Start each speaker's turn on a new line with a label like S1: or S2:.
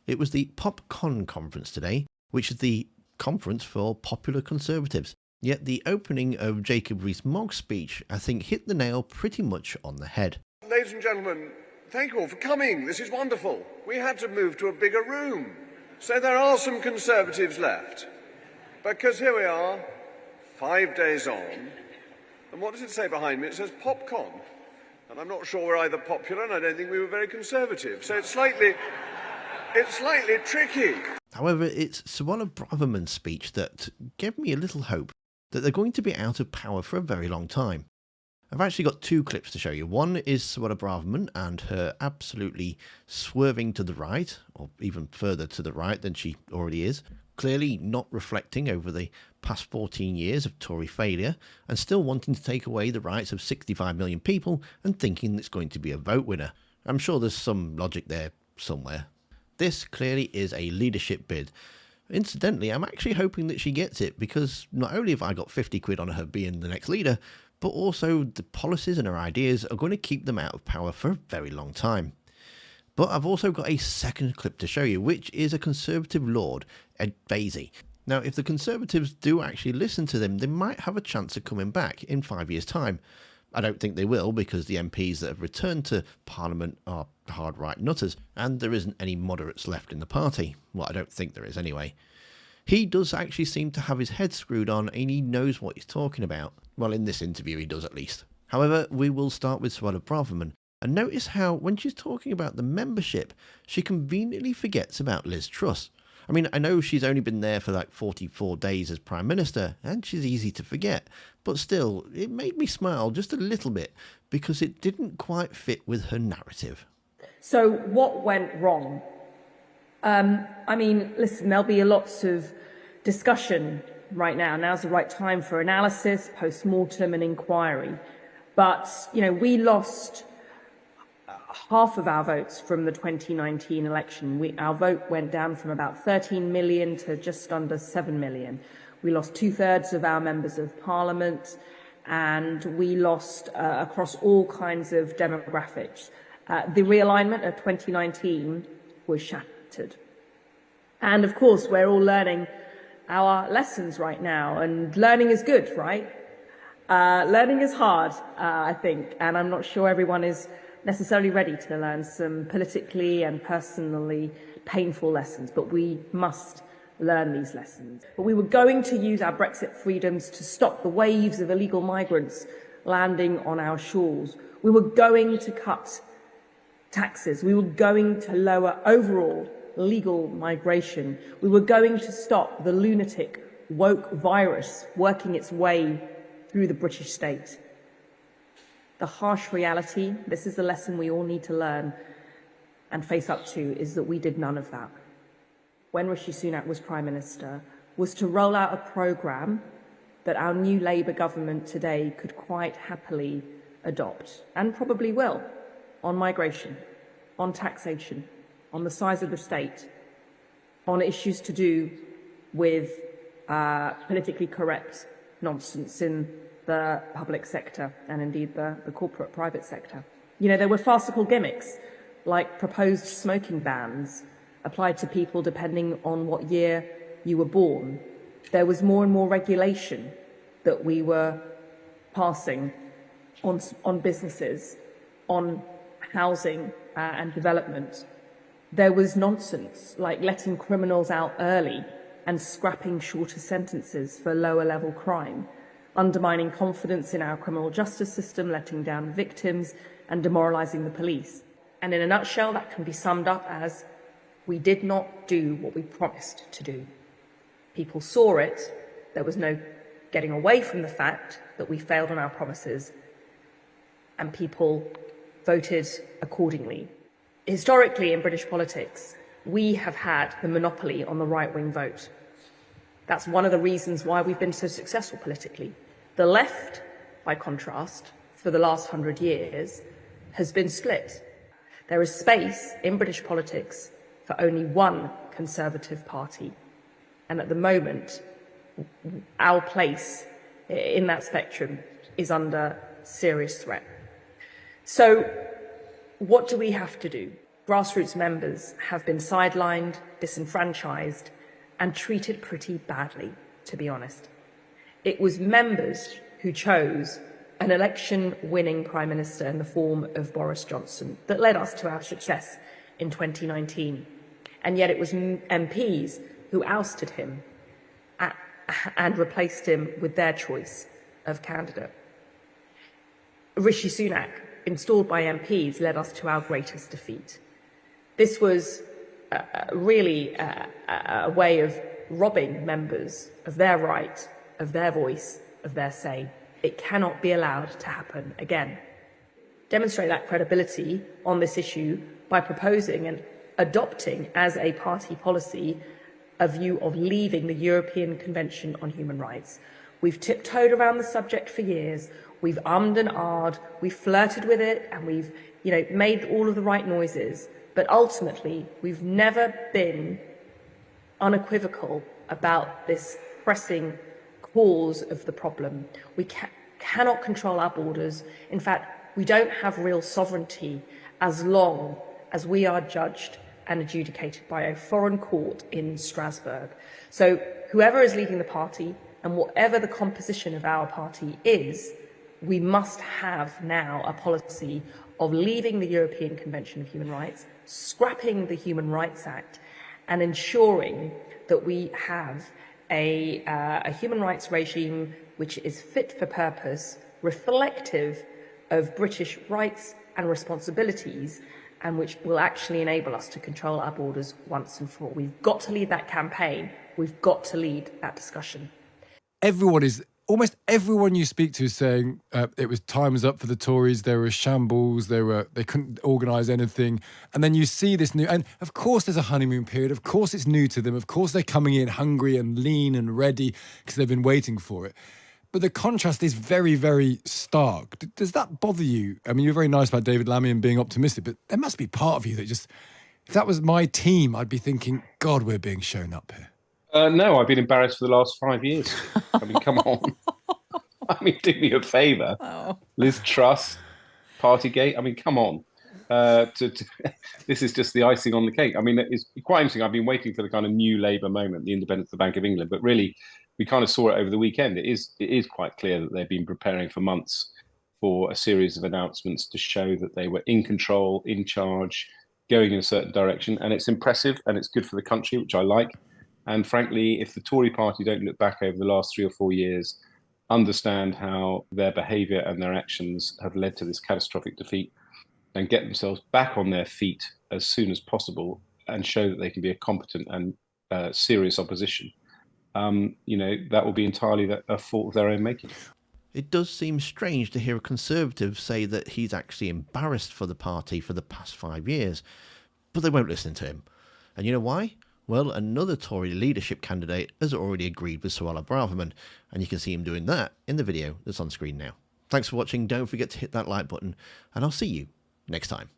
S1: It was the PopCon conference today, which is the conference for popular conservatives. Yet the opening of Jacob Rees-Mogg's speech, I think, hit the nail pretty much on the head.
S2: Ladies and gentlemen, thank you all for coming. This is wonderful. We had to move to a bigger room. So there are some Conservatives left. Because here we are, 5 days on. And what does it say behind me? It says PopCon. And I'm not sure we're either popular, and I don't think we were very conservative. So it's slightly tricky.
S1: However, it's Suella Bravermans' speech that gave me a little hope that they're going to be out of power for a very long time. I've actually got two clips to show you. One is Suella Braverman and her absolutely swerving to the right, or even further to the right than she already is, clearly not reflecting over the past 14 years of Tory failure and still wanting to take away the rights of 65 million people and thinking it's going to be a vote winner. I'm sure there's some logic there somewhere. This clearly is a leadership bid. Incidentally, I'm actually hoping that she gets it, because not only have I got 50 quid on her being the next leader, but also the policies and her ideas are going to keep them out of power for a very long time. But I've also got a second clip to show you, which is a Conservative Lord, Ed Vaizey. Now, if the Conservatives do actually listen to them, they might have a chance of coming back in 5 years' time. I don't think they will, because the MPs that have returned to Parliament are hard right nutters, and there isn't any moderates left in the party. Well, I don't think there is anyway. He does actually seem to have his head screwed on, and he knows what he's talking about. Well, in this interview he does at least. However, we will start with Suella Braverman, and notice how when she's talking about the membership, she conveniently forgets about Liz Truss. I mean, I know she's only been there for like 44 days as Prime Minister, and she's easy to forget, but still, it made me smile just a little bit, because it didn't quite fit with her narrative.
S3: So what went wrong? I mean, listen, there'll be lots of discussion right now. Now's the right time for analysis, post-mortem and inquiry. But, you know, we lost half of our votes from the 2019 election. Our vote went down from about 13 million to just under 7 million. We lost 2/3 of our members of parliament, and we lost across all kinds of demographics. The realignment of 2019 was shattered. And of course, we're all learning our lessons right now, and learning is good, right? Learning is hard, I think, and I'm not sure everyone is necessarily ready to learn some politically and personally painful lessons, but we must learn these lessons. But we were going to use our Brexit freedoms to stop the waves of illegal migrants landing on our shores. We were going to cut taxes. We were going to lower overall legal migration. We were going to stop the lunatic woke virus working its way through the British state. The harsh reality, this is the lesson we all need to learn and face up to, is that we did none of that. When Rishi Sunak was Prime Minister, was to roll out a programme that our new Labour government today could quite happily adopt, and probably will, on migration, on taxation, on the size of the state, on issues to do with politically correct nonsense in the public sector and indeed the corporate private sector. You know, there were farcical gimmicks like proposed smoking bans applied to people depending on what year you were born. There was more and more regulation that we were passing on businesses, on housing and development. There was nonsense like letting criminals out early and scrapping shorter sentences for lower level crime, undermining confidence in our criminal justice system, letting down victims and demoralising the police. And in a nutshell, that can be summed up as, we did not do what we promised to do. People saw it. There was no getting away from the fact that we failed on our promises, and people voted accordingly. Historically, in British politics, we have had the monopoly on the right-wing vote. That's one of the reasons why we've been so successful politically. The left, by contrast, for the last 100 years, has been split. There is space in British politics for only one Conservative party. And at the moment, our place in that spectrum is under serious threat. So what do we have to do? grassroots members have been sidelined, disenfranchised, and treated pretty badly, to be honest. It was members who chose an election-winning Prime Minister in the form of Boris Johnson that led us to our success in 2019. And yet it was MPs who ousted him and replaced him with their choice of candidate. Rishi Sunak, installed by MPs, led us to our greatest defeat. This was really a way of robbing members of their right, of their voice, of their say. It cannot be allowed to happen again. Demonstrate that credibility on this issue by proposing and adopting as a party policy a view of leaving the European Convention on Human Rights. We've tiptoed around the subject for years. We've ummed and ahed. We've flirted with it, and we've, made all of the right noises. But ultimately, we've never been unequivocal about this pressing cause of the problem. We cannot control our borders. In fact, we don't have real sovereignty as long as we are judged and adjudicated by a foreign court in Strasbourg. So whoever is leading the party and whatever the composition of our party is, we must have now a policy of leaving the European Convention of Human Rights, scrapping the Human Rights Act, and ensuring that we have a human rights regime which is fit for purpose, reflective of British rights and responsibilities, and which will actually enable us to control our borders once and for all. We've got to lead that campaign. We've got to lead that discussion.
S4: Almost everyone you speak to is saying it was time was up for the Tories. There were shambles. They couldn't organise anything. And then you see this new, and of course there's a honeymoon period. Of course it's new to them. Of course they're coming in hungry and lean and ready because they've been waiting for it. But the contrast is very, very stark. Does that bother you? I mean, you're very nice about David Lammy and being optimistic, but there must be part of you that just, if that was my team, I'd be thinking, God, we're being shown up here.
S5: No, I've been embarrassed for the last 5 years. I mean, come on. I mean, do me a favour. Oh. Liz Truss, Partygate. I mean, come on. This is just the icing on the cake. I mean, it's quite interesting. I've been waiting for the kind of new Labour moment, the independence of the Bank of England. But really, we kind of saw it over the weekend. It is quite clear that they've been preparing for months for a series of announcements to show that they were in control, in charge, going in a certain direction. And it's impressive and it's good for the country, which I like. And frankly, if the Tory party don't look back over the last 3 or 4 years, understand how their behaviour and their actions have led to this catastrophic defeat, and get themselves back on their feet as soon as possible and show that they can be a competent and serious opposition, that will be entirely a fault of their own making.
S1: It does seem strange to hear a Conservative say that he's actually embarrassed for the party for the past 5 years, but they won't listen to him. And you know why? Well, another Tory leadership candidate has already agreed with Suella Braverman, and you can see him doing that in the video that's on screen now. Thanks for watching. Don't forget to hit that like button, and I'll see you next time.